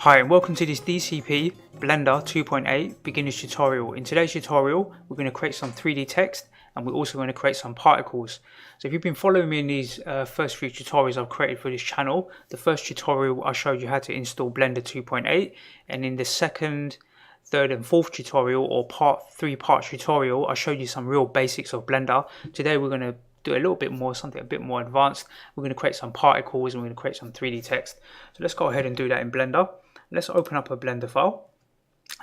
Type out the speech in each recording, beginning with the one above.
Hi and welcome to this DCP Blender 2.8 beginner's tutorial. In today's tutorial we're going to create some 3D text and we're also going to create some particles. So if you've been following me in these first few tutorials I've created for this channel, the first tutorial I showed you how to install Blender 2.8, and in the second, third and fourth tutorial, or three-part tutorial, I showed you some real basics of Blender. Today we're going to do a little bit more, something a bit more advanced. We're going to create some particles and we're going to create some 3D text. So let's go ahead and do that in Blender. Let's open up a Blender file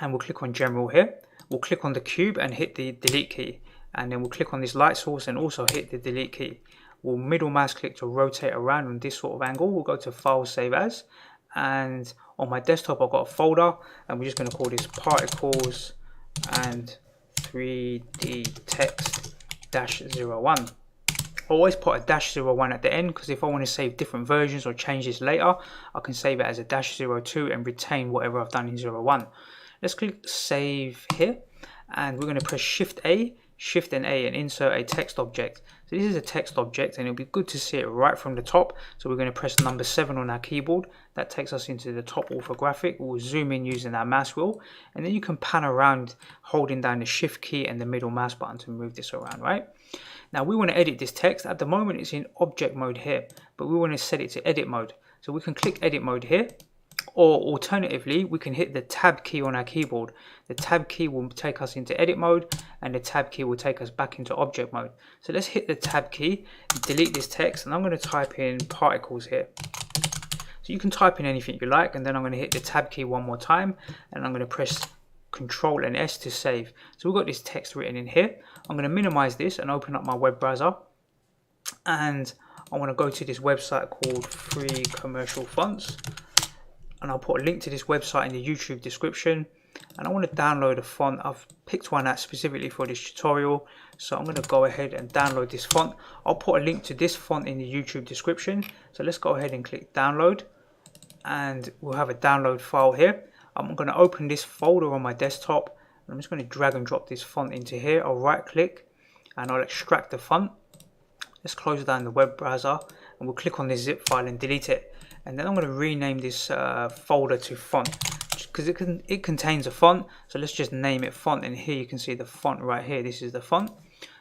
and we'll click on General here. We'll click on the cube and hit the delete key, and then we'll click on this light source and also hit the delete key. We'll middle mouse click to rotate around on this sort of angle. We'll go to File, Save As, and on my desktop I've got a folder and we're just going to call this Particles and 3D Text -01. I always put a -01 at the end because if I want to save different versions or changes later, I can save it as a -02 and retain whatever I've done in 01. Let's click Save here, and we're going to press Shift and A and insert a text object. So this is a text object and it'll be good to see it right from the top. So we're going to press number 7 on our keyboard. That takes us into the top orthographic. We'll zoom in using our mouse wheel, and then you can pan around holding down the Shift key and the middle mouse button to move this around, right? Now we want to edit this text. At the moment it's in object mode here, but we want to set it to edit mode. So we can click edit mode here, or alternatively we can hit the tab key on our keyboard. The tab key will take us into edit mode and the tab key will take us back into object mode. So let's hit the tab key, delete this text, and I'm going to type in particles here. So you can type in anything you like, and then I'm going to hit the tab key one more time and I'm going to press Control and S to save. So we've got this text written in here. I'm going to minimize this and open up my web browser, and I want to go to this website called Free Commercial Fonts, and I'll put a link to this website in the YouTube description. And I want to download a font. I've picked one out specifically for this tutorial, so I'm going to go ahead and download this font. I'll put a link to this font in the YouTube description. So let's go ahead and click download, and we'll have a download file here. I'm going to open this folder on my desktop, and I'm just going to drag and drop this font into here. I'll right click and I'll extract the font. Let's close down the web browser and we'll click on this zip file and delete it. And then I'm going to rename this folder to font because it contains a font. So let's just name it font, and here you can see the font right here. This is the font.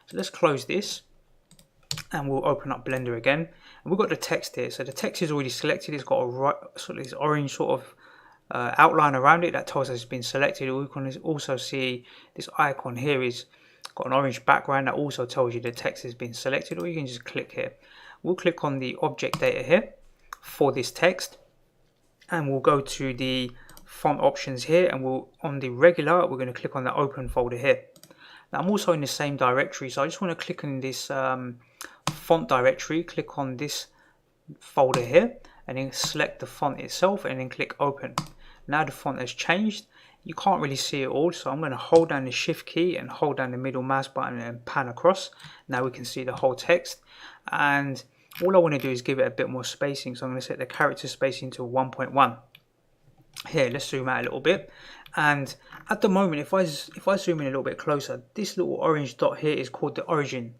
So let's close this and we'll open up Blender again. And we've got the text here. So the text is already selected. It's got a sort of this orange sort of outline around it that tells us it's been selected. We can also see this icon here is got an orange background that also tells you the text has been selected, or you can just click here. We'll click on the object data here for this text, and we'll go to the font options here, and we'll on the regular we're going to click on the open folder here. Now I'm also in the same directory, so I just want to click on this font directory, click on this folder here, and then select the font itself and then click open. Now the font has changed. You can't really see it all, so I'm going to hold down the shift key and hold down the middle mouse button and pan across. Now we can see the whole text, and all I want to do is give it a bit more spacing, so I'm going to set the character spacing to 1.1. Here, let's zoom out a little bit, and at the moment if I zoom in a little bit closer, this little orange dot here is called the origin,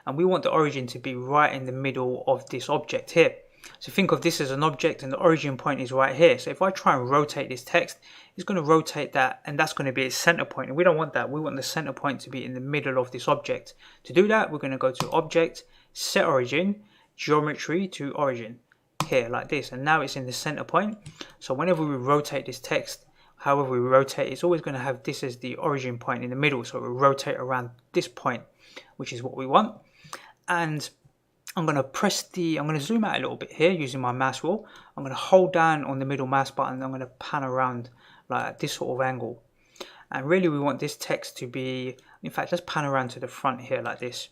and we want the origin to be right in the middle of this object here. So think of this as an object and the origin point is right here. So if I try and rotate this text, it's going to rotate that, and that's going to be its center point, and we don't want that. We want the center point to be in the middle of this object. To do that, we're going to go to Object, Set Origin, Geometry to Origin here like this, and now it's in the center point. So whenever we rotate this text, however we rotate, it's always going to have this as the origin point in the middle. So we'll rotate around this point, which is what we want. And I'm going to zoom out a little bit here using my mouse wheel. I'm going to hold down on the middle mouse button. I'm going to pan around like this sort of angle. And really we want this text to be, in fact, let's pan around to the front here like this.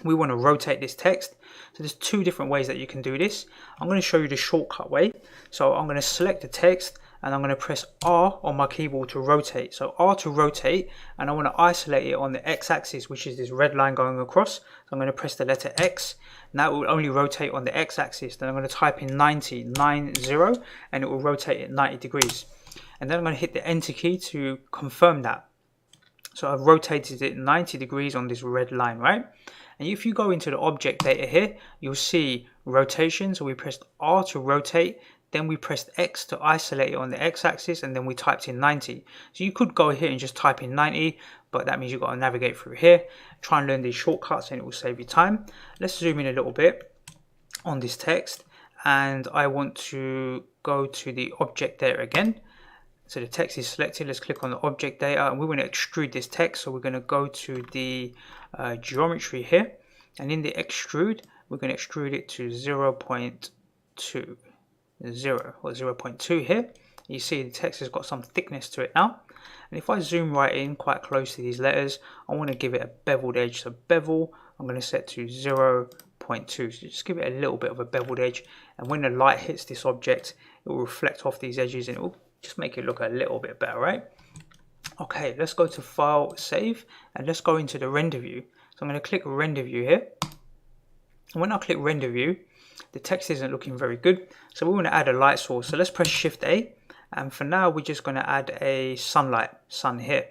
We want to rotate this text. So there's two different ways that you can do this. I'm going to show you the shortcut way. So I'm going to select the text and I'm going to press R on my keyboard to rotate. So R to rotate, and I want to isolate it on the X-axis, which is this red line going across. So I'm going to press the letter X. Now it will only rotate on the X-axis. Then I'm going to type in 90, and it will rotate at 90 degrees. And then I'm going to hit the Enter key to confirm that. So I've rotated it 90 degrees on this red line, right? And if you go into the object data here, you'll see rotation. So we pressed R to rotate, then we pressed X to isolate it on the X-axis, and then we typed in 90. So you could go here and just type in 90, but that means you've got to navigate through here. Try and learn these shortcuts and it will save you time. Let's zoom in a little bit on this text, and I want to go to the object data again. So the text is selected. Let's click on the object data, and we want to extrude this text. So we're going to go to the geometry here, and in the extrude, we're going to extrude it to 0.2 or 0.2 here. You see the text has got some thickness to it now. And if I zoom right in quite close to these letters, I want to give it a beveled edge. So bevel, I'm going to set to 0.2. So just give it a little bit of a beveled edge. And when the light hits this object, it will reflect off these edges and it will just make it look a little bit better, right? Okay, let's go to File, Save, and let's go into the render view. So I'm going to click render view here. And when I click render view, the text isn't looking very good. So we want to add a light source. So let's press Shift A. And for now, we're just going to add a sun here.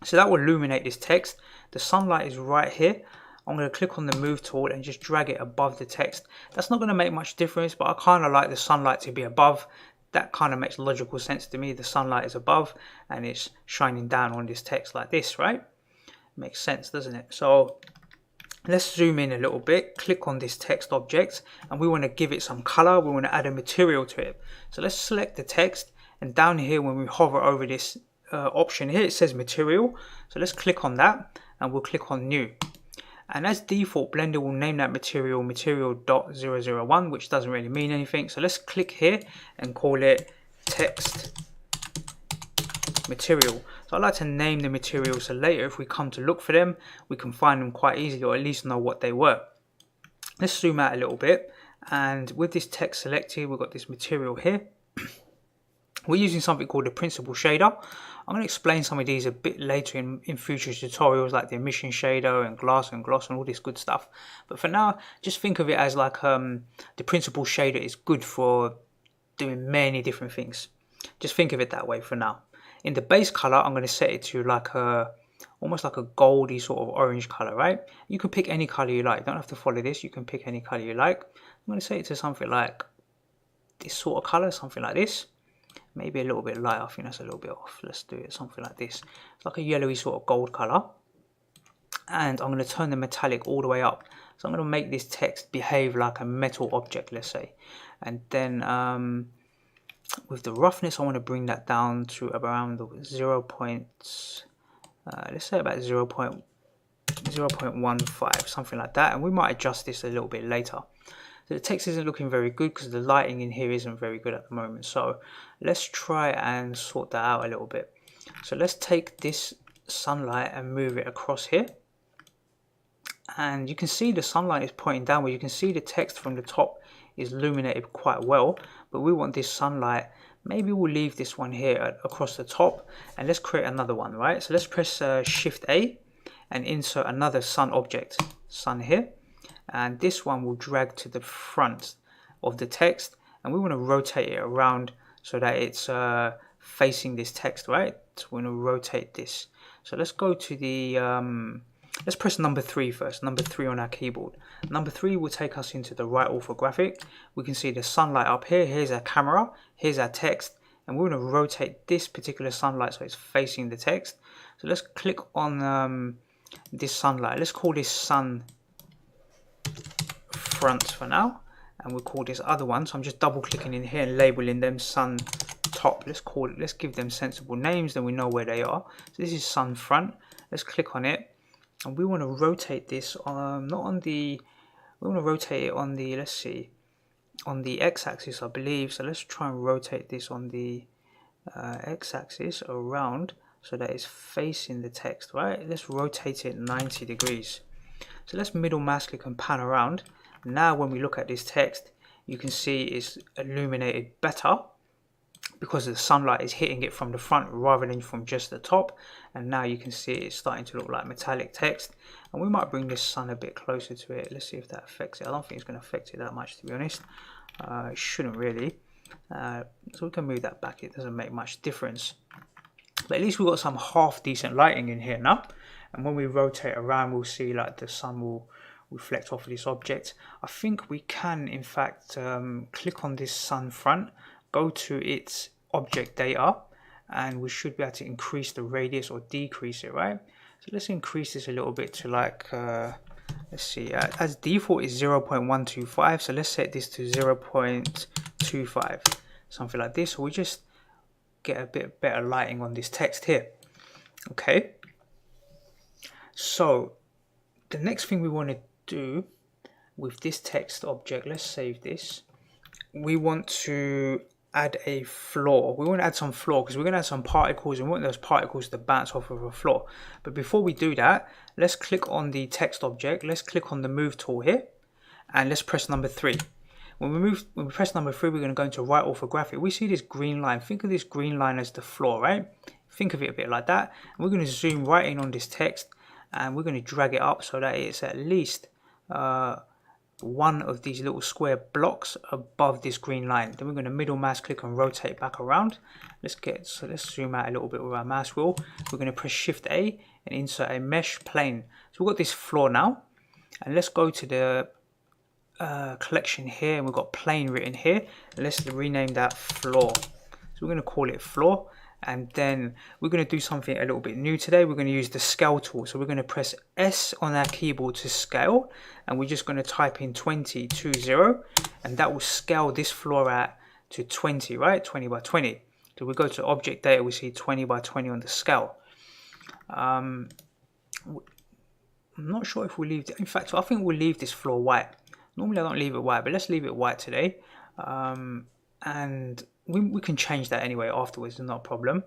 So that will illuminate this text. The sunlight is right here. I'm going to click on the move tool and just drag it above the text. That's not going to make much difference, but I kind of like the sunlight to be above. That kind of makes logical sense to me. The sunlight is above and it's shining down on this text like this, right? Makes sense, doesn't it? So let's zoom in a little bit, click on this text object, and we want to give it some color. We want to add a material to it. So let's select the text, and down here when we hover over this option here, it says material. So let's click on that and we'll click on new. And as default, Blender will name that material material.001, which doesn't really mean anything. So let's click here and call it text material. So I like to name the materials so later if we come to look for them, we can find them quite easily, or at least know what they were. Let's zoom out a little bit, and with this text selected, we've got this material here. We're using something called the principal shader. I'm going to explain some of these a bit later in future tutorials, like the emission shader and glass and gloss and all this good stuff. But for now, just think of it as like the principal shader is good for doing many different things. Just think of it that way for now. In the base color, I'm going to set it to like almost like a goldy sort of orange color, right? You can pick any color you like. You don't have to follow this. You can pick any color you like. I'm going to set it to something like this sort of color, something like this. Maybe a little bit light. I think that's a little bit off. Let's do it something like this. It's like a yellowy sort of gold color. And I'm going to turn the metallic all the way up. So I'm going to make this text behave like a metal object, let's say. And then with the roughness, I want to bring that down to around the let's say about 0.15, something like that. And we might adjust this a little bit later. So the text isn't looking very good because the lighting in here isn't very good at the moment. So let's try and sort that out a little bit. So let's take this sunlight and move it across here. And you can see the sunlight is pointing downward. You can see the text from the top is illuminated quite well, but we want this sunlight. Maybe we'll leave this one here across the top, and let's create another one, right? So let's press Shift A and insert another sun object, sun here, and this one will drag to the front of the text, and we want to rotate it around so that it's facing this text, right? So we're going to rotate this. So let's go to the let's press number 3 first, number 3 on our keyboard. Number 3 will take us into the right orthographic. We can see the sunlight up here. Here's our camera, here's our text, and we're going to rotate this particular sunlight so it's facing the text. So let's click on this sunlight. Let's call this sun front for now, and we'll call this other one. So I'm just double clicking in here and labeling them sun top. Let's give them sensible names, then we know where they are. So this is sun front. Let's click on it. And we want to rotate this we want to rotate it on the, let's see, on the x-axis, I believe. So let's try and rotate this on the x-axis around so that it's facing the text, right? Let's rotate it 90 degrees. So let's middle mouse click and pan around. Now when we look at this text, you can see it's illuminated better because the sunlight is hitting it from the front rather than from just the top. And now you can see it's starting to look like metallic text. And we might bring this sun a bit closer to it. Let's see if that affects it. I don't think it's going to affect it that much, to be honest. It shouldn't really. So we can move that back. It doesn't make much difference. But at least we've got some half decent lighting in here now. And when we rotate around, we'll see like the sun will reflect off of this object. I think we can in fact click on this sun front, go to its object data, and we should be able to increase the radius or decrease it, right? So let's increase this a little bit to like let's see, as default is 0.125, so let's set this to 0.25, something like this, so we just get a bit better lighting on this text here. Okay, so the next thing we want to do with this text object, let's save this. We want to add a floor. We want to add some floor because we're going to add some particles, and we want those particles to bounce off of a floor. But before we do that, let's click on the text object. Let's click on the move tool here, and let's press number 3. When we press number 3, we're going to go into right orthographic. We see this green line. Think of this green line as the floor, right? Think of it a bit like that. And we're going to zoom right in on this text, and we're going to drag it up so that it's at least one of these little square blocks above this green line. Then we're going to middle mouse click and rotate back around. Let's zoom out a little bit with our mouse wheel. We're going to press Shift A and insert a mesh plane. So we've got this floor now, and let's go to the collection here, and we've got plane written here. Let's rename that floor. So we're going to call it floor, and then we're going to do something a little bit new today. We're going to use the scale tool. So we're going to press S on our keyboard to scale, and we're just going to type in 20, and that will scale this floor out to 20, right? 20 by 20. So we go to object data, we see 20 by 20 on the scale. I'm not sure if we leave it. In fact, I think we'll leave this floor white. Normally I don't leave it white, but let's leave it white today. And we can change that anyway afterwards, not a problem.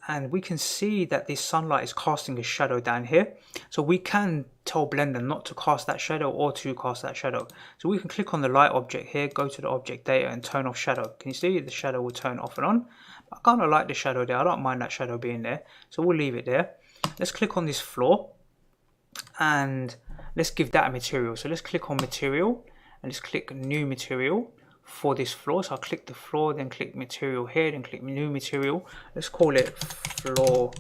And we can see that this sunlight is casting a shadow down here. So we can tell Blender not to cast that shadow or to cast that shadow. So we can click on the light object here, go to the object data and turn off shadow. Can you see the shadow will turn off and on? I kind of like the shadow there. I don't mind that shadow being there. So we'll leave it there. Let's click on this floor and let's give that a material. So let's click on material and let's click new material for this floor. So I'll click the floor, then click material here, then click new material. Let's call it floor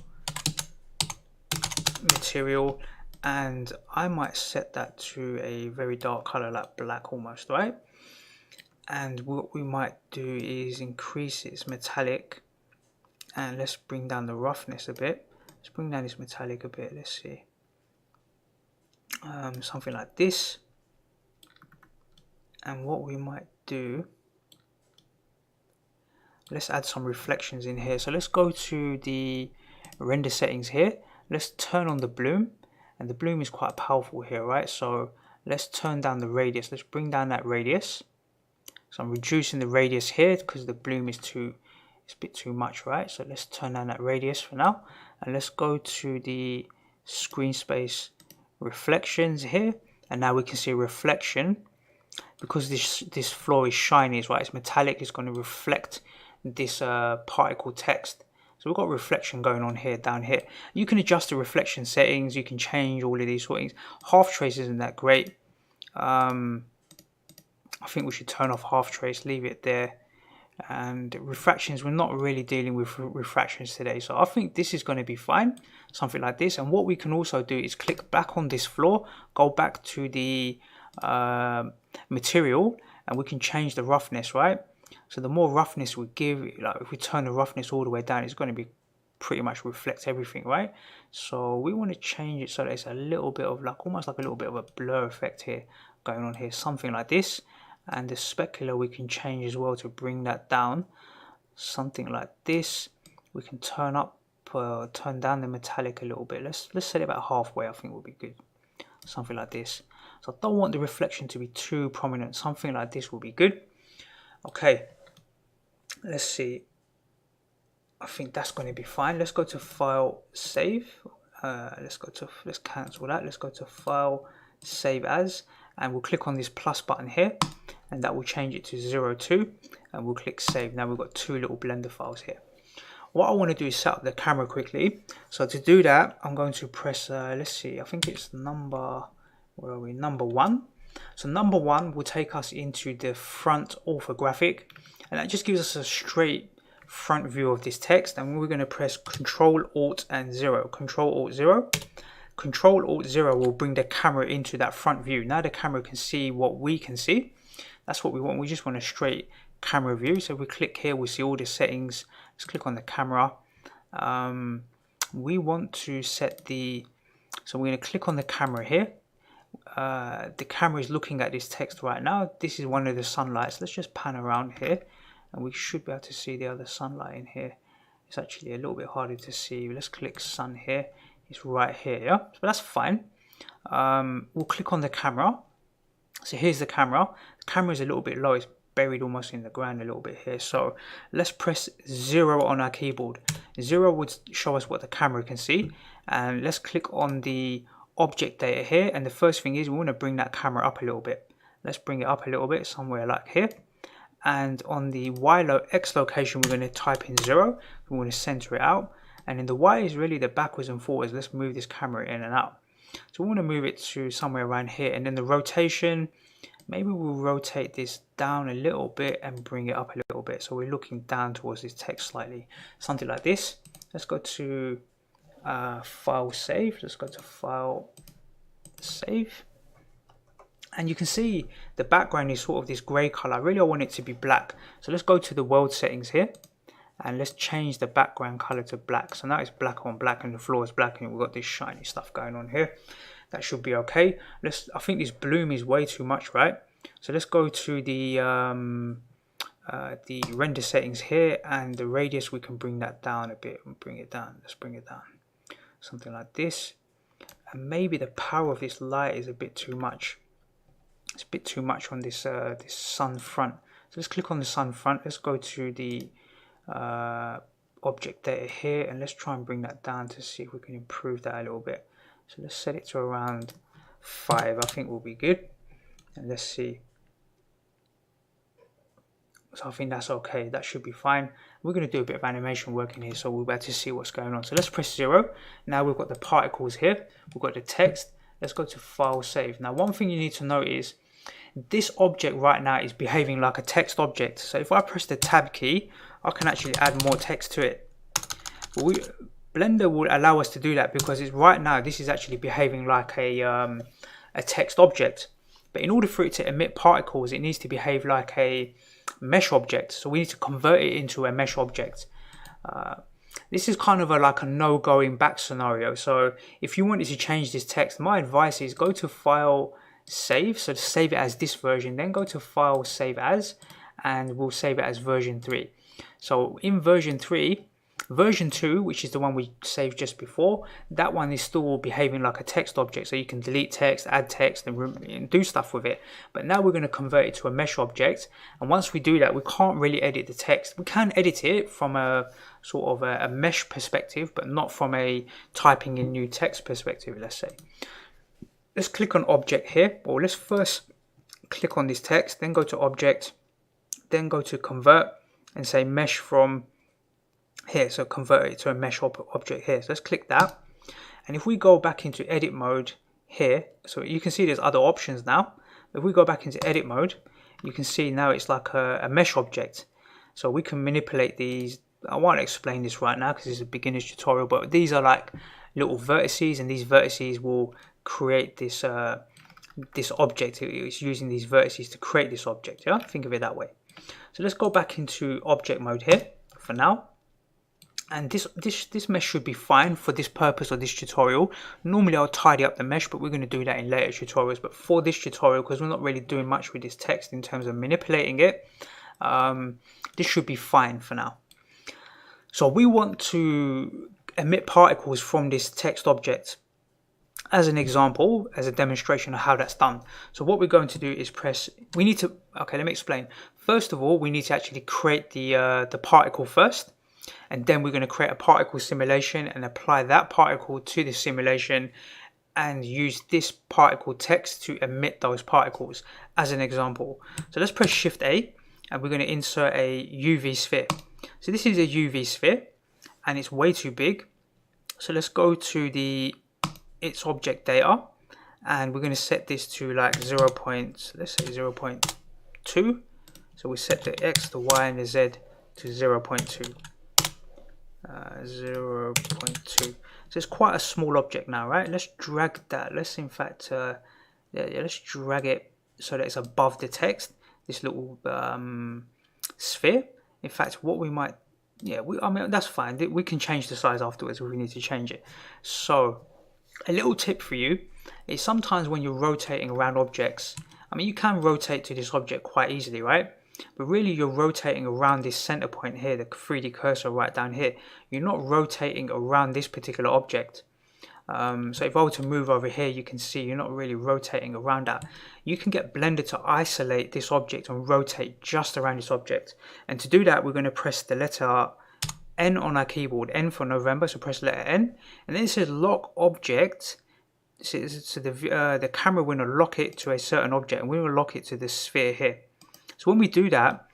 material, and I might set that to a very dark color, like black almost, right? And what we might do is increase its metallic, and let's bring down the roughness a bit. Let's bring down this metallic a bit. Let's see, something like this. And what we might do, let's add some reflections in here. So let's go to the render settings here. Let's turn on the bloom, and the bloom is quite powerful here, right? So let's turn down the radius. Let's bring down that radius. So I'm reducing the radius here because the bloom is it's a bit too much, right? So let's turn down that radius for now, and let's go to the screen space reflections here, and now we can see a reflection. Because this floor is shiny, right? It's metallic. It's going to reflect this particle text. So we've got reflection going on here, down here. You can adjust the reflection settings. You can change all of these sort of things. Half trace isn't that great. I think we should turn off half trace, leave it there. And refractions, we're not really dealing with refractions today. So I think this is going to be fine. Something like this. And what we can also do is click back on this floor, go back to the material, and we can change the roughness, right? So the more roughness we give, like if we turn the roughness all the way down, it's going to be pretty much reflect everything, right? So we want to change it so that it's a little bit of like almost like a little bit of a blur effect here going on here, something like this. And the specular we can change as well to bring that down, something like this. We can turn down the metallic a little bit. Let's set it about halfway. I think would be good, something like this. So I don't want the reflection to be too prominent. Something like this will be good. Okay, let's see. I think that's going to be fine. Let's go to File, Save. Let's cancel that. Let's go to File, Save As, and we'll click on this plus button here, and that will change it to 02, and we'll click Save. Now we've got two little Blender files here. What I want to do is set up the camera quickly. So to do that, I'm going to press, let's see, I think it's number 1. So number 1 will take us into the front orthographic, and that just gives us a straight front view of this text. And we're going to press Control Alt and 0, Control Alt 0 Control-Alt-0 will bring the camera into that front view. Now the camera can see what we can see. That's what we want. We just want a straight camera view. So if we click here, we see all the settings. Let's click on the camera. We want to set so we're going to click on the camera here. The camera is looking at this text right now. This is one of the sunlights. Let's just pan around here and we should be able to see the other sunlight in here. It's actually a little bit harder to see. Let's click sun here. It's right here, yeah? So that's fine. We'll click on the camera. So here's the camera. The camera is a little bit low. It's buried almost in the ground a little bit here. So let's press 0 on our keyboard. 0 would show us what the camera can see. And let's click on the object data here. And the first thing is we want to bring that camera up a little bit. Let's bring it up a little bit, somewhere like here. And on the X location, we're going to type in 0. We want to center it out. And then the Y is really the backwards and forwards. Let's move this camera in and out. So we want to move it to somewhere around here. And then the rotation, maybe we'll rotate this down a little bit and bring it up a little bit. So we're looking down towards this text slightly. Something like this. Let's go to File, Save. Let's go to File, Save. And you can see the background is sort of this grey colour. Really, I want it to be black. So let's go to the world settings here. And let's change the background color to black. So now it's black on black and the floor is black and we've got this shiny stuff going on here. That should be okay. I think this bloom is way too much, right? So let's go to the render settings here, and the radius, we can bring that down a bit and bring it down. Let's bring it down. Something like this. And maybe the power of this light is a bit too much. It's a bit too much on this this sun front. So let's click on the sun front. Let's go to the object data here and let's try and bring that down to see if we can improve that a little bit. So let's set it to around 5. I think will be good. And let's see. So I think that's okay. That should be fine. We're going to do a bit of animation work in here, so we'll be able to see what's going on. So let's press 0. Now we've got the particles here. We've got the text. Let's go to File, Save. Now one thing you need to know is this object right now is behaving like a text object. So if I press the Tab key, I can actually add more text to it. But Blender will allow us to do that because it's right now this is actually behaving like a text object. But in order for it to emit particles, it needs to behave like a mesh object. So we need to convert it into a mesh object. This is kind of like a no going back scenario. So if you wanted to change this text, my advice is go to File, Save. So to save it as this version, then go to File, Save As, and we'll save it as version 3. So in version 3, version 2, which is the one we saved just before, that one is still behaving like a text object. So you can delete text, add text, and do stuff with it. But now we're going to convert it to a mesh object. And once we do that, we can't really edit the text. We can edit it from a sort of a mesh perspective, but not from a typing in new text perspective, let's say. Let's click on object here. Or let's first click on this text, then go to object, then go to convert and say mesh from here. So convert it to a mesh object here. So let's click that. And if we go back into edit mode here, so you can see there's other options now. If we go back into edit mode, you can see now it's like a mesh object. So we can manipulate these. I won't explain this right now because it's a beginner's tutorial, but these are like little vertices, and these vertices will create this this object. It's using these vertices to create this object. Yeah, think of it that way. So let's go back into object mode here for now. And this mesh should be fine for this purpose of this tutorial. Normally I'll tidy up the mesh, but we're going to do that in later tutorials. But for this tutorial, because we're not really doing much with this text in terms of manipulating it, this should be fine for now. So we want to emit particles from this text object. As an example, as a demonstration of how that's done. So what we're going to do is okay, let me explain. First of all, we need to actually create the particle first. And then we're going to create a particle simulation and apply that particle to the simulation and use this particle text to emit those particles as an example. So let's press Shift A and we're going to insert a UV sphere. So this is a UV sphere and it's way too big. So let's go to its object data and we're going to set this to like let's say 0.2. So we set the X, the Y and the Z to 0.2. 0.2. So it's quite a small object now, right? Let's drag that. Let's in fact, let's drag it so that it's above the text. This little sphere. In fact, what we might, I mean that's fine. We can change the size afterwards if we need to change it. So a little tip for you is sometimes when you're rotating around objects, I mean you can rotate to this object quite easily, right? But really you're rotating around this center point here, the 3D cursor right down here. You're not rotating around this particular object. So if I were to move over here, you can see you're not really rotating around that. You can get Blender to isolate this object and rotate just around this object. And to do that, we're going to press the letter N on our keyboard, N for November, so press letter N. And then it says lock object. So the camera will lock it to a certain object, and we will lock it to the sphere here. So when we do that,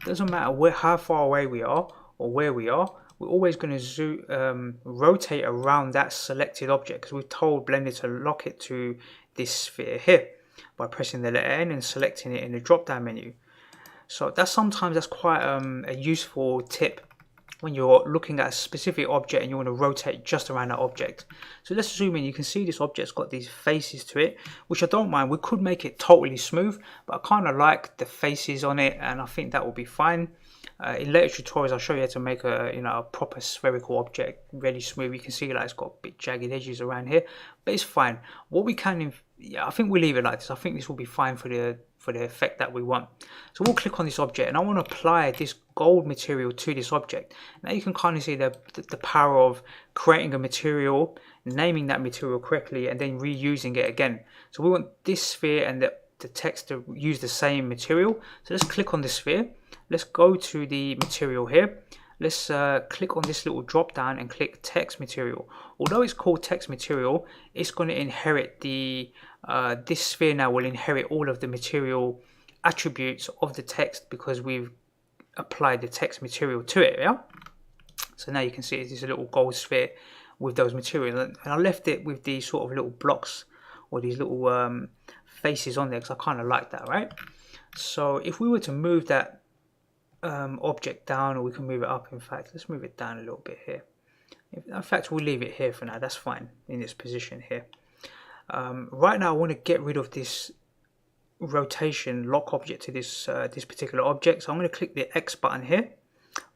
it doesn't matter how far away we are or where we are, we're always going to rotate around that selected object because we've told Blender to lock it to this sphere here by pressing the letter N and selecting it in the drop down menu. So that's quite a useful tip when you're looking at a specific object and you want to rotate just around that object. So let's zoom in. You can see this object's got these faces to it, which I don't mind. We could make it totally smooth, but I kind of like the faces on it, and I think that will be fine. In later tutorials, I'll show you how to make a proper spherical object really smooth. You can see like it's got big jagged edges around here, but it's fine. What we can, I think we'll leave it like this. I think this will be fine for the effect that we want. So we'll click on this object, and I want to apply this gold material to this object. Now you can kind of see the power of creating a material, naming that material correctly, and then reusing it again. So we want this sphere and the text to use the same material. So let's click on the sphere. Let's go to the material here. Let's click on this little drop down and click text material. Although it's called text material, it's going to inherit this sphere now will inherit all of the material attributes of the text because we've applied the text material to it. Yeah. So now you can see it's a little gold sphere with those materials, and I left it with these sort of little blocks or these little faces on there because I kind of like that, right? So if we were to move that object down, or we can move it up, in fact let's move it down a little bit here. In fact we'll leave it here for now, that's fine in this position here. Right now I want to get rid of this rotation lock object to this particular object, so I'm going to click the X button here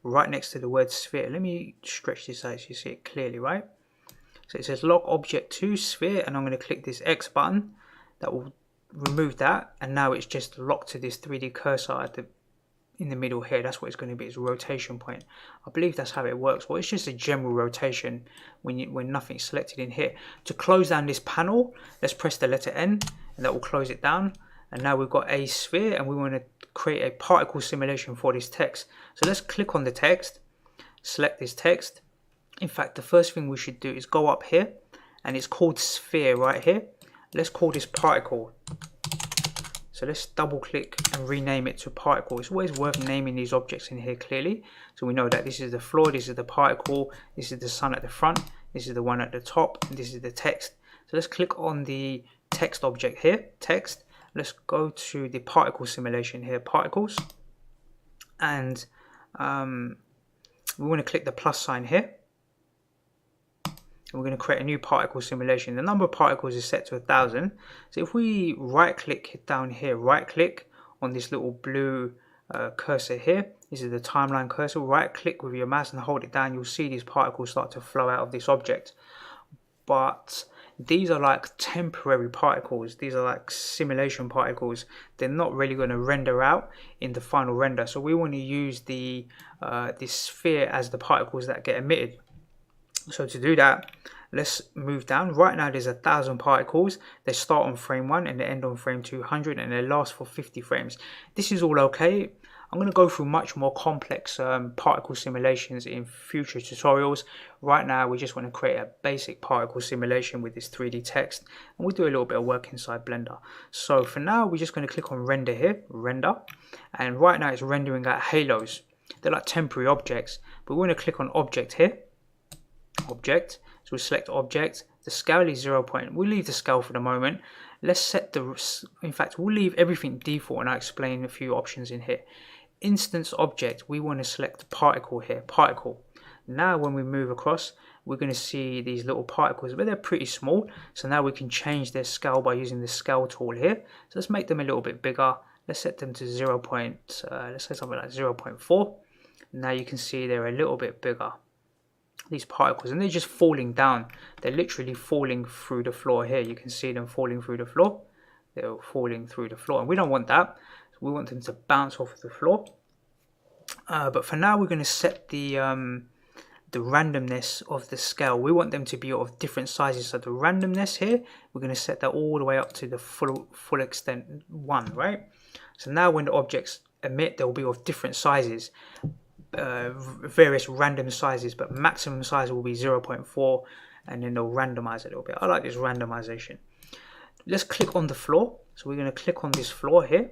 right next to the word sphere. Let me stretch this out so you see it clearly, right? So it says lock object to sphere, and I'm going to click this X button. That will remove that, and now it's just locked to this 3D cursor in the middle here. That's what it's going to be, its rotation point. I believe that's how it works. Well, it's just a general rotation when nothing's selected in here. To close down this panel, let's press the letter N, and that will close it down. And now we've got a sphere, and we want to create a particle simulation for this text. So let's click on the text, select this text. In fact, the first thing we should do is go up here, and it's called sphere right here. Let's call this particle. So let's double click and rename it to particle. It's always worth naming these objects in here clearly, so we know that this is the floor, this is the particle, this is the sun at the front, this is the one at the top, and this is the text. So let's click on the text object here, text. Let's go to the particle simulation here, particles, and we want to click the plus sign here. We're going to create a new particle simulation. The number of particles is set to 1,000. So if we right click down here, right click on this little blue cursor here, this is the timeline cursor, right click with your mouse and hold it down, you'll see these particles start to flow out of this object. But these are like temporary particles, these are like simulation particles. They're not really going to render out in the final render. So we want to use this sphere as the particles that get emitted. So to do that, let's move down. Right now there's 1,000 particles. They start on frame 1 and they end on frame 200, and they last for 50 frames. This is all okay. I'm going to go through much more complex particle simulations in future tutorials. Right now we just want to create a basic particle simulation with this 3D text, and we'll do a little bit of work inside Blender. So for now we're just going to click on render here, render, and right now it's rendering out halos. They're like temporary objects, but we're going to click on object here. Object, so we'll select object, the scale is 0. We'll leave the scale for the moment. Let's set in fact we'll leave everything default, and I'll explain a few options in here. Instance object, we want to select particle here, particle. Now when we move across, we're going to see these little particles, but they're pretty small. So now we can change their scale by using the scale tool here. So let's make them a little bit bigger. Let's set them to let's say something like 0.4. Now you can see they're a little bit bigger, these particles, and they're just falling down. They're literally falling through the floor here. You can see them falling through the floor. They're falling through the floor, and we don't want that. We want them to bounce off of the floor. But for now, we're going to set the randomness of the scale. We want them to be of different sizes. So the randomness here, we're going to set that all the way up to the full extent 1, right? So now when the objects emit, they'll be of different sizes, various random sizes, but maximum size will be 0.4, and then they'll randomize a little bit. I like this randomization. Let's click on the floor. So we're going to click on this floor here,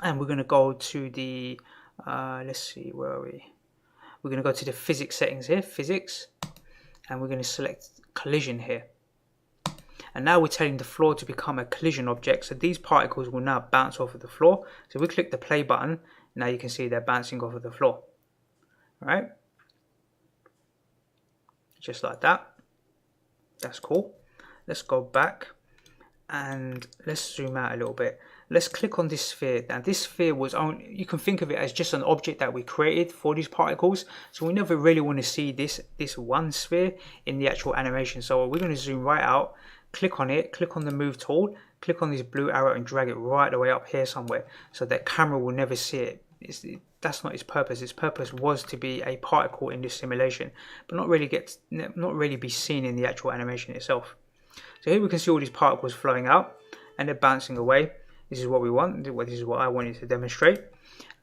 and we're going to go to the let's see, where are we? We're going to go to the physics settings here, physics, and we're going to select collision here. And now we're telling the floor to become a collision object, so these particles will now bounce off of the floor. So if we click the play button, now you can see they're bouncing off of the floor. All right, just like that. That's cool. Let's go back and let's zoom out a little bit. Let's click on this sphere. Now this sphere was only, you can think of it as just an object that we created for these particles, so we never really want to see this one sphere in the actual animation. So we're going to zoom right out, click on it, click on the move tool, click on this blue arrow and drag it right the way up here somewhere, so that camera will never see it. That's not its purpose. Its purpose was to be a particle in this simulation, but not really be seen in the actual animation itself. So here we can see all these particles flowing out and they're bouncing away. This is what we want. This is what I wanted to demonstrate.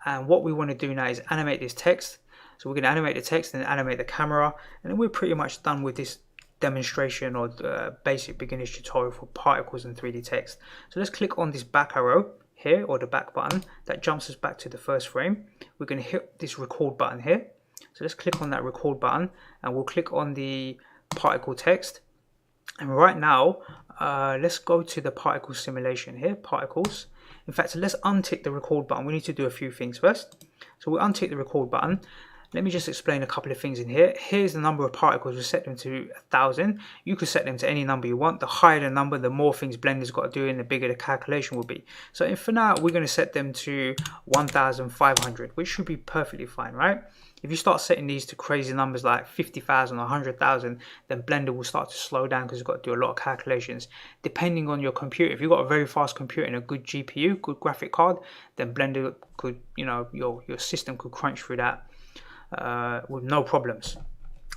And what we want to do now is animate this text. So we're going to animate the text and animate the camera, and then we're pretty much done with this demonstration or the basic beginner's tutorial for particles and 3D text. So let's click on this back arrow here, or the back button that jumps us back to the first frame. We're going to hit this record button here. So let's click on that record button, and we'll click on the particle text. And right now, let's go to the particle simulation here, particles. In fact, let's untick the record button. We need to do a few things first. So we'll untick the record button. Let me just explain a couple of things in here. Here's the number of particles. We set them to 1,000. You could set them to any number you want. The higher the number, the more things Blender's got to do and the bigger the calculation will be. So for now, we're going to set them to 1,500, which should be perfectly fine, right? If you start setting these to crazy numbers like 50,000 or 100,000, then Blender will start to slow down because you've got to do a lot of calculations. Depending on your computer, if you've got a very fast computer and a good GPU, good graphic card, then Blender could, your system could crunch through that with no problems.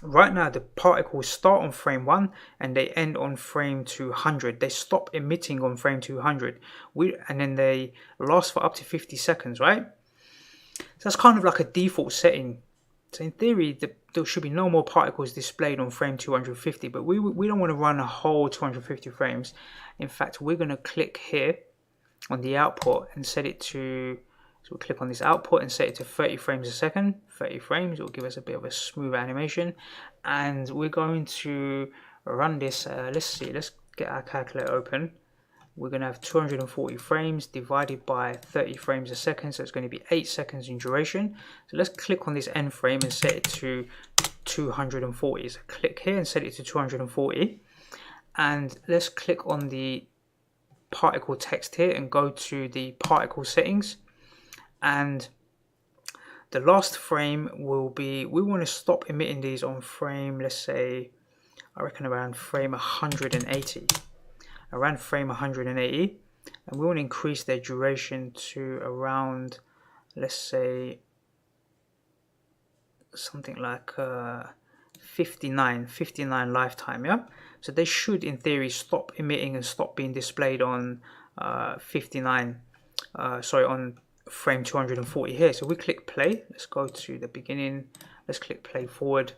Right now, the particles start on frame 1 and they end on frame 200. They stop emitting on frame 200, and then they last for up to 50 seconds, right? So that's kind of like a default setting. So in theory, there should be no more particles displayed on frame 250, but we don't want to run a whole 250 frames. In fact, we're going to click here on the output and set it to, so we'll click on this output and set it to 30 frames a second. 30 frames will give us a bit of a smooth animation. And we're going to run this, let's see, let's get our calculator open. We're going to have 240 frames divided by 30 frames a second, so it's going to be 8 seconds in duration. So let's click on this end frame and set it to 240. So click here and set it to 240. And let's click on the particle text here and go to the particle settings. And the last frame will be, we want to stop emitting these on frame, let's say, I reckon around frame 180. Around frame 180, and we want to increase their duration to around, let's say, something like 59 lifetime, yeah? So they should, in theory, stop emitting and stop being displayed on on frame 240 here. So we click play. Let's go to the beginning. Let's click play forward.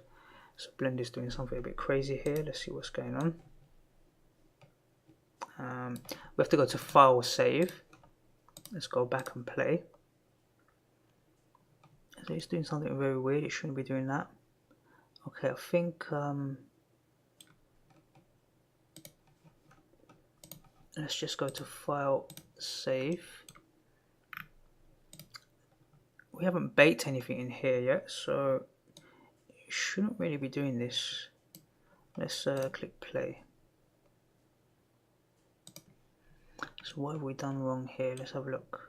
So Blender's doing something a bit crazy here. Let's see what's going on. We have to go to File, Save. Let's go back and play. So it's doing something very weird. It shouldn't be doing that. Okay, I think let's just go to File, Save. We haven't baked anything in here yet, so it shouldn't really be doing this. Let's click play. So what have we done wrong here? Let's have a look.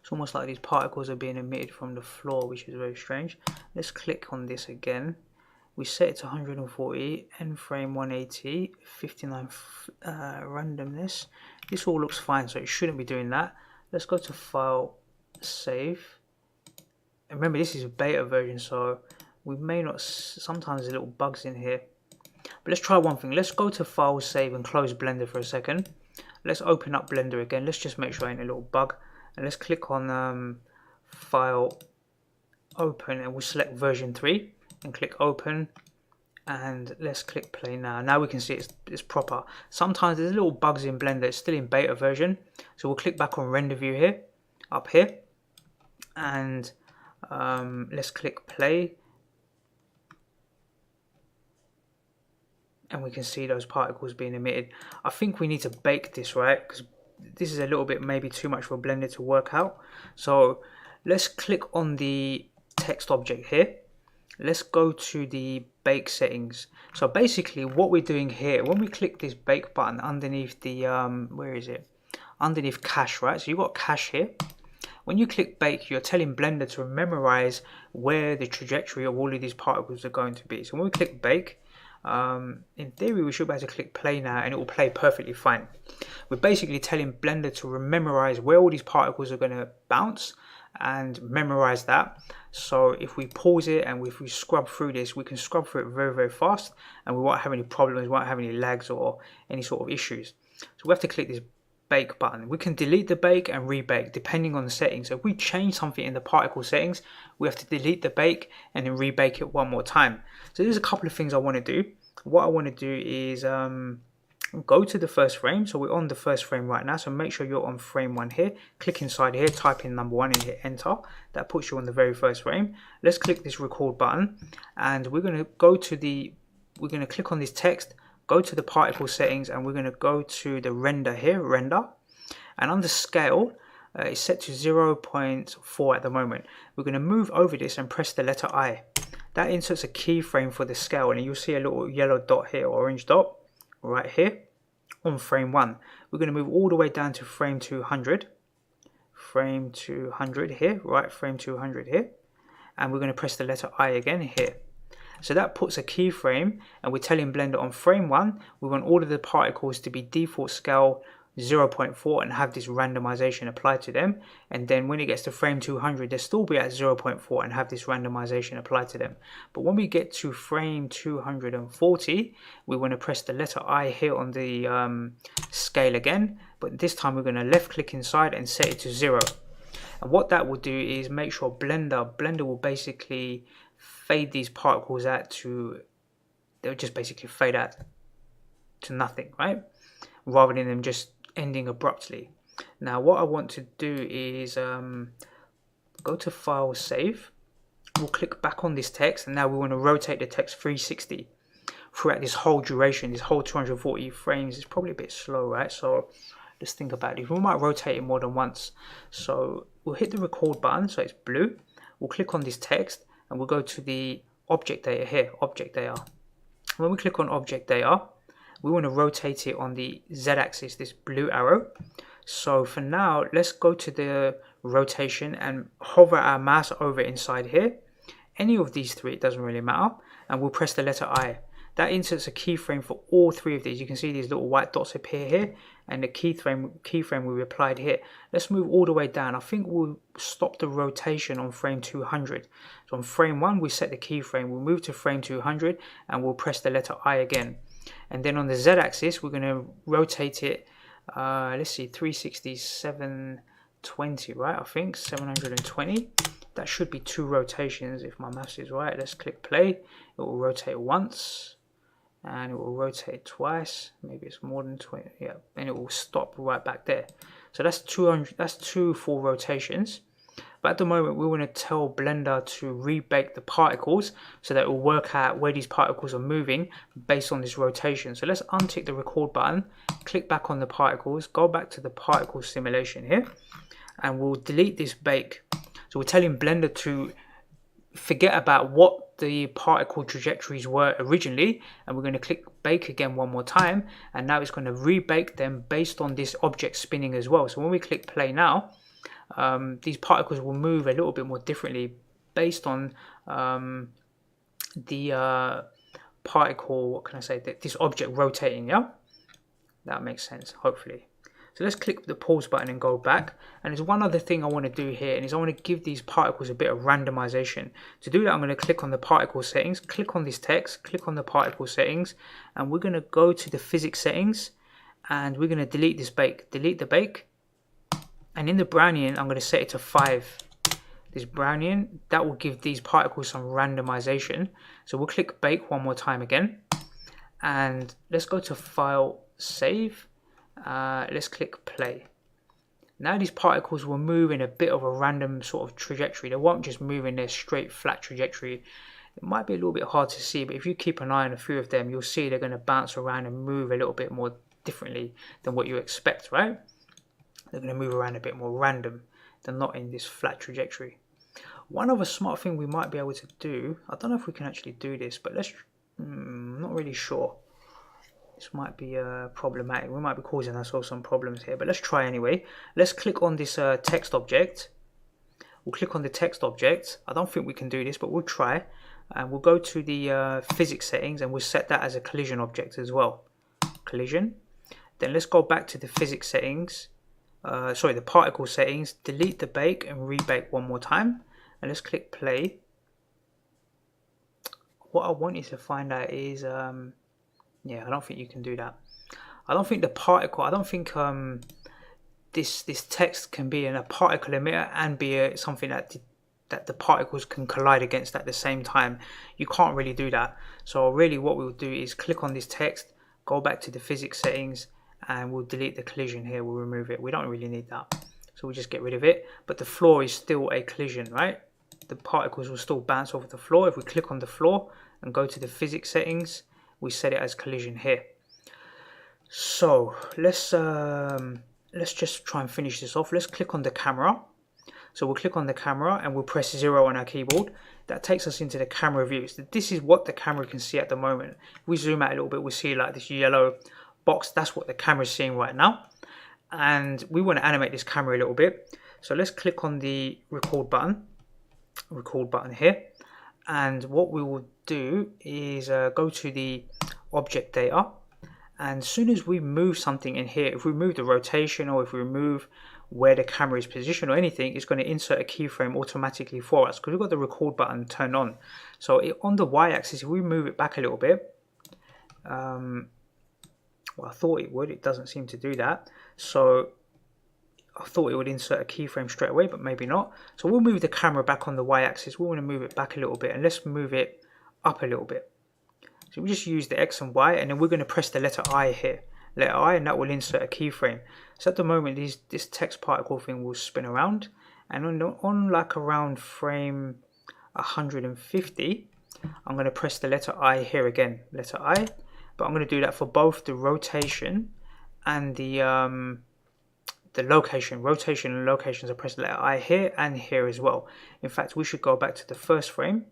It's almost like these particles are being emitted from the floor, which is very strange. Let's click on this again. We set it to 140, end frame 180, 59 randomness. This all looks fine, so it shouldn't be doing that. Let's go to File, Save. And remember, this is a beta version, so we may not, sometimes there's little bugs in here. But let's try one thing. Let's go to File, Save, and close Blender for a second. Let's open up Blender again. Let's just make sure ain't a little bug. And let's click on File, Open, and we'll select version 3 and click Open. And let's click play now. Now we can see it's proper. Sometimes there's little bugs in Blender. It's still in beta version. So we'll click back on render view here, up here. And let's click play. And we can see those particles being emitted. I think we need to bake this, right? Because this is a little bit maybe too much for Blender to work out. So let's click on the text object here. Let's go to the bake settings. So basically what we're doing here, when we click this bake button underneath the where is it, underneath cache, right? So you've got cache here. When you click bake, you're telling Blender to memorize where the trajectory of all of these particles are going to be. So when we click bake, in theory we should be able to click play now and it will play perfectly fine. We're basically telling Blender to memorize where all these particles are going to bounce and memorize that. So if we pause it and if we scrub through this, we can scrub through it very, very fast and we won't have any problems, won't have any lags or any sort of issues. So we have to click this bake button. We can delete the bake and rebake depending on the settings. So if we change something in the particle settings, we have to delete the bake and then rebake it one more time. So there's a couple of things I want to do. What I want to do is go to the first frame. So we're on the first frame right now, so make sure you're on frame 1 here. Click inside here, type in number 1 and hit enter. That puts you on the very first frame. Let's click this record button and we're going to go to the, we're going to click on this text, go to the particle settings, and we're going to go to the render here, render, and under scale it's set to 0.4 at the moment. We're going to move over this and press the letter I. That inserts a keyframe for the scale, and you'll see a little yellow dot here, orange dot right here on frame 1. We're going to move all the way down to frame 200, frame 200 here, right, frame 200 here, and we're going to press the letter I again here. So that puts a keyframe, and we're telling Blender on frame 1 we want all of the particles to be default scale 0.4 and have this randomization applied to them, and then when it gets to frame 200 they'll still be at 0.4 and have this randomization applied to them. But when we get to frame 240 we want to press the letter I here on the scale again, but this time we're going to left click inside and set it to 0. And what that will do is make sure Blender will basically fade these particles out to, they'll just basically fade out to nothing, right, rather than them just ending abruptly. Now what I want to do is go to File, Save. We'll click back on this text, and now we want to rotate the text 360 throughout this whole duration, this whole 240 frames. It's probably a bit slow, right? So let's think about it. We might rotate it more than once. So we'll hit the record button, so it's blue. We'll click on this text and we'll go to the object data here, object data. When we click on object data, we want to rotate it on the z-axis, this blue arrow. So for now, let's go to the rotation and hover our mouse over inside here. Any of these three, it doesn't really matter. And we'll press the letter I. That inserts a keyframe for all three of these. You can see these little white dots appear here, and the keyframe we applied here. Let's move all the way down. I think we'll stop the rotation on frame 200. So on frame 1, we set the keyframe. We'll move to frame 200, and we'll press the letter I again. And then on the z-axis, we're going to rotate it, let's see, 360, 720, right? I think 720. That should be 2 rotations if my maths is right. Let's click play. It will rotate once, and it will rotate twice. Maybe it's more than 20. Yeah, and it will stop right back there. So that's 200. That's 2 full rotations. But at the moment, we want to tell Blender to rebake the particles so that it will work out where these particles are moving based on this rotation. So let's untick the record button, click back on the particles, go back to the particle simulation here, and we'll delete this bake. So we're telling Blender to forget about what the particle trajectories were originally, and we're going to click bake again one more time, and now it's going to rebake them based on this object spinning as well. So when we click play now, these particles will move a little bit more differently based on the particle, what can I say, this object rotating. Yeah, that makes sense, hopefully. So let's click the pause button and go back. And there's one other thing I want to do here, and is I want to give these particles a bit of randomization. To do that, I'm going to click on the particle settings, click on this text, click on the particle settings, and we're going to go to the physics settings, and we're going to delete this bake, delete the bake. And in the Brownian, I'm going to set it to 5. This Brownian, that will give these particles some randomization. So we'll click bake one more time again, and let's go to file, save. Let's click play. Now these particles will move in a bit of a random sort of trajectory. They won't just move in their straight flat trajectory. It might be a little bit hard to see, but if you keep an eye on a few of them, you'll see they're going to bounce around and move a little bit more differently than what you expect, right? They're going to move around a bit more random than not in this flat trajectory. One other smart thing we might be able to do, I don't know if we can actually do this, but I'm not really sure. This might be problematic. We might be causing ourselves some problems here, but let's try anyway. Let's click on this text object. We'll click on the text object. I don't think we can do this, but we'll try. And we'll go to the physics settings, and we'll set that as a collision object as well. Collision. Then let's go back to the physics settings. The particle settings. Delete the bake and rebake one more time. And let's click play. What I want you to find out is... yeah, I don't think you can do that. I don't think the particle, I don't think this text can be in a particle emitter and be something that the particles can collide against at the same time. You can't really do that. So really what we'll do is click on this text, go back to the physics settings, and we'll delete the collision here. We'll remove it. We don't really need that. So we'll just get rid of it. But the floor is still a collision, right? The particles will still bounce off the floor. If we click on the floor and go to the physics settings, we set it as collision here. So let's just try and finish this off. Let's click on the camera. So we'll click on the camera and we'll press 0 on our keyboard. That takes us into the camera view. So this is what the camera can see at the moment. If we zoom out a little bit, we'll see like this yellow box. That's what the camera is seeing right now. And we want to animate this camera a little bit. So let's click on the record button here. And what we will do is go to the object data, and as soon as we move something in here, if we move the rotation or if we move where the camera is positioned or anything, it's going to insert a keyframe automatically for us because we've got the record button turned on. So on the y-axis, if we move it back a little bit, well, I thought it would, it doesn't seem to do that. So I thought it would insert a keyframe straight away, but maybe not. So we'll move the camera back on the y-axis. We want to move it back a little bit, and let's move it up a little bit. So we just use the X and Y, and then we're going to press the letter I here. Letter I, and that will insert a keyframe. So at the moment, this text particle thing will spin around, and on like around frame 150, I'm going to press the letter I here again, letter I. But I'm going to do that for both the rotation and the location. Rotation and locations, I press the letter I here and here as well. In fact, we should go back to the first frame.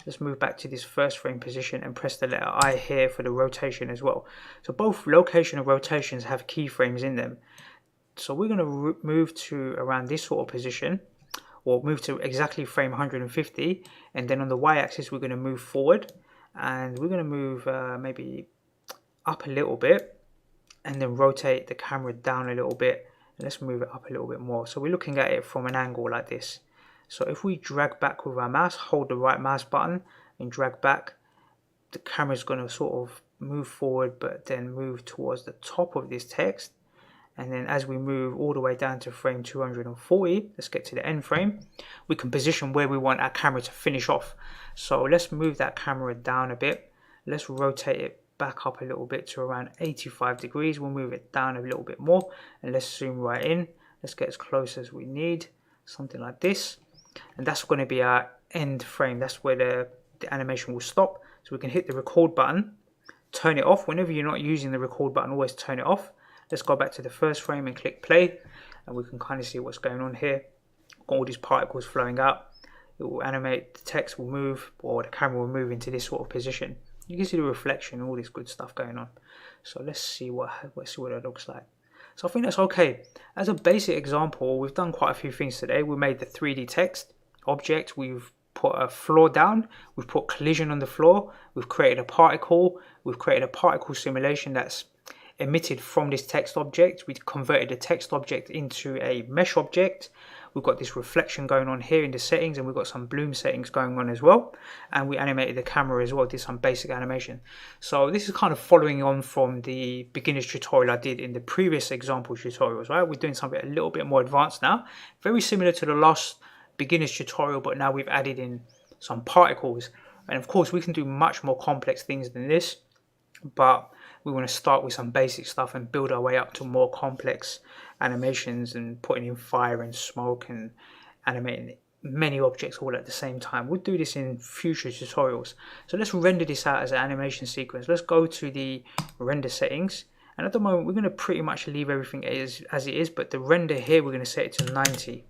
Let's move back to this first frame position and press the letter I here for the rotation as well. So both location and rotations have keyframes in them. So we're going to move to around this sort of position, or move to exactly frame 150, and then on the y-axis we're going to move forward, and we're going to move maybe up a little bit, and then rotate the camera down a little bit. Let's move it up a little bit more. So we're looking at it from an angle like this. So if we drag back with our mouse, hold the right mouse button and drag back, the camera is going to sort of move forward, but then move towards the top of this text. And then as we move all the way down to frame 240, let's get to the end frame, we can position where we want our camera to finish off. So let's move that camera down a bit. Let's rotate it back up a little bit to around 85 degrees. We'll move it down a little bit more, and let's zoom right in. Let's get as close as we need, something like this. And that's going to be our end frame. That's where the animation will stop. So we can hit the record button, turn it off. Whenever you're not using the record button, always turn it off. Let's go back to the first frame and click play, and we can kind of see what's going on here. Got all these particles flowing out. it will animate, the text will move, or the camera will move into this sort of position. You can see the reflection and all this good stuff going on. So let's see what it looks like. So I think that's okay. As a basic example, we've done quite a few things today. We made the 3D text object, we've put a floor down, we've put collision on the floor, we've created a particle, we've created a particle simulation that's emitted from this text object. We converted the text object into a mesh object. We've got this reflection going on here in the settings, and we've got some bloom settings going on as well. And we animated the camera as well, did some basic animation. So this is kind of following on from the beginner's tutorial I did in the previous example tutorials, right? We're doing something a little bit more advanced now. Very similar to the last beginner's tutorial, but now we've added in some particles. And of course, we can do much more complex things than this, but we want to start with some basic stuff and build our way up to more complex animations and putting in fire and smoke and animating many objects all at the same time. We'll do this in future tutorials. So let's render this out as an animation sequence. Let's go to the render settings, and at the moment we're going to pretty much leave everything as it is, but the render here we're going to set it to 90.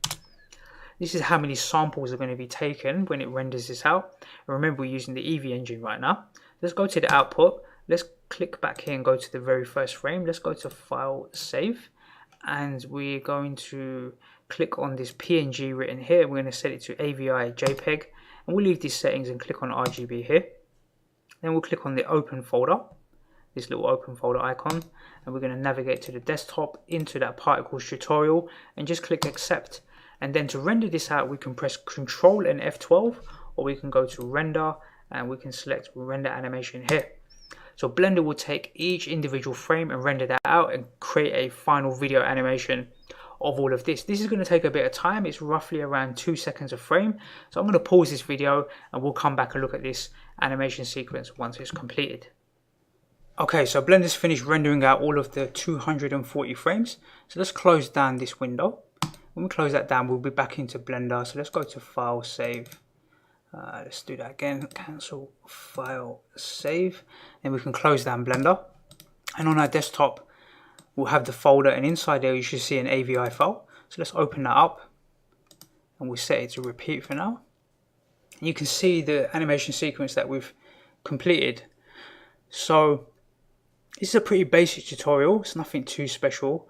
This is how many samples are going to be taken when it renders this out. And remember, we're using the Eevee engine right now. Let's go to the output. Let's click back here and go to the very first frame. Let's go to File, Save, and we're going to click on this PNG written here. We're going to set it to AVI JPEG, and we'll leave these settings and click on RGB here. Then we'll click on the Open folder, this little Open folder icon, and we're going to navigate to the desktop into that particles tutorial and just click Accept. And then to render this out, we can press Control and F12, or we can go to Render and we can select Render Animation here. So Blender will take each individual frame and render that out and create a final video animation of all of this. This is going to take a bit of time. It's roughly around 2 seconds a frame. So I'm going to pause this video and we'll come back and look at this animation sequence once it's completed. Okay, so Blender's finished rendering out all of the 240 frames. So let's close down this window. When we close that down, we'll be back into Blender. So let's go to File, Save. Let's do that again. Cancel, File, Save. Then we can close down Blender. And on our desktop, we'll have the folder. And inside there, you should see an AVI file. So let's open that up. And we'll set it to repeat for now. And you can see the animation sequence that we've completed. So this is a pretty basic tutorial. It's nothing too special.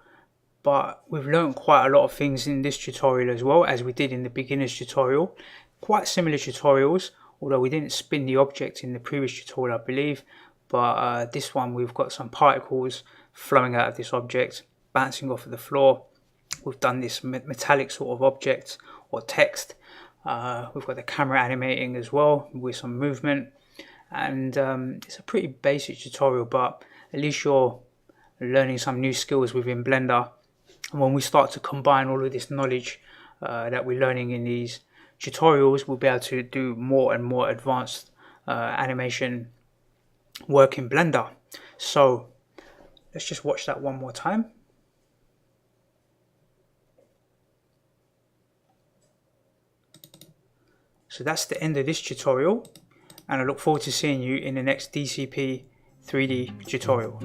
But we've learned quite a lot of things in this tutorial as well, as we did in the beginner's tutorial. Quite similar tutorials, although we didn't spin the object in the previous tutorial, I believe. But this one, we've got some particles flowing out of this object, bouncing off of the floor. We've done this metallic sort of object or text. We've got the camera animating as well with some movement. And it's a pretty basic tutorial, but at least you're learning some new skills within Blender. And when we start to combine all of this knowledge that we're learning in these tutorials, we'll be able to do more and more advanced animation work in Blender. So let's just watch that one more time. So that's the end of this tutorial, and I look forward to seeing you in the next DCP 3D tutorial.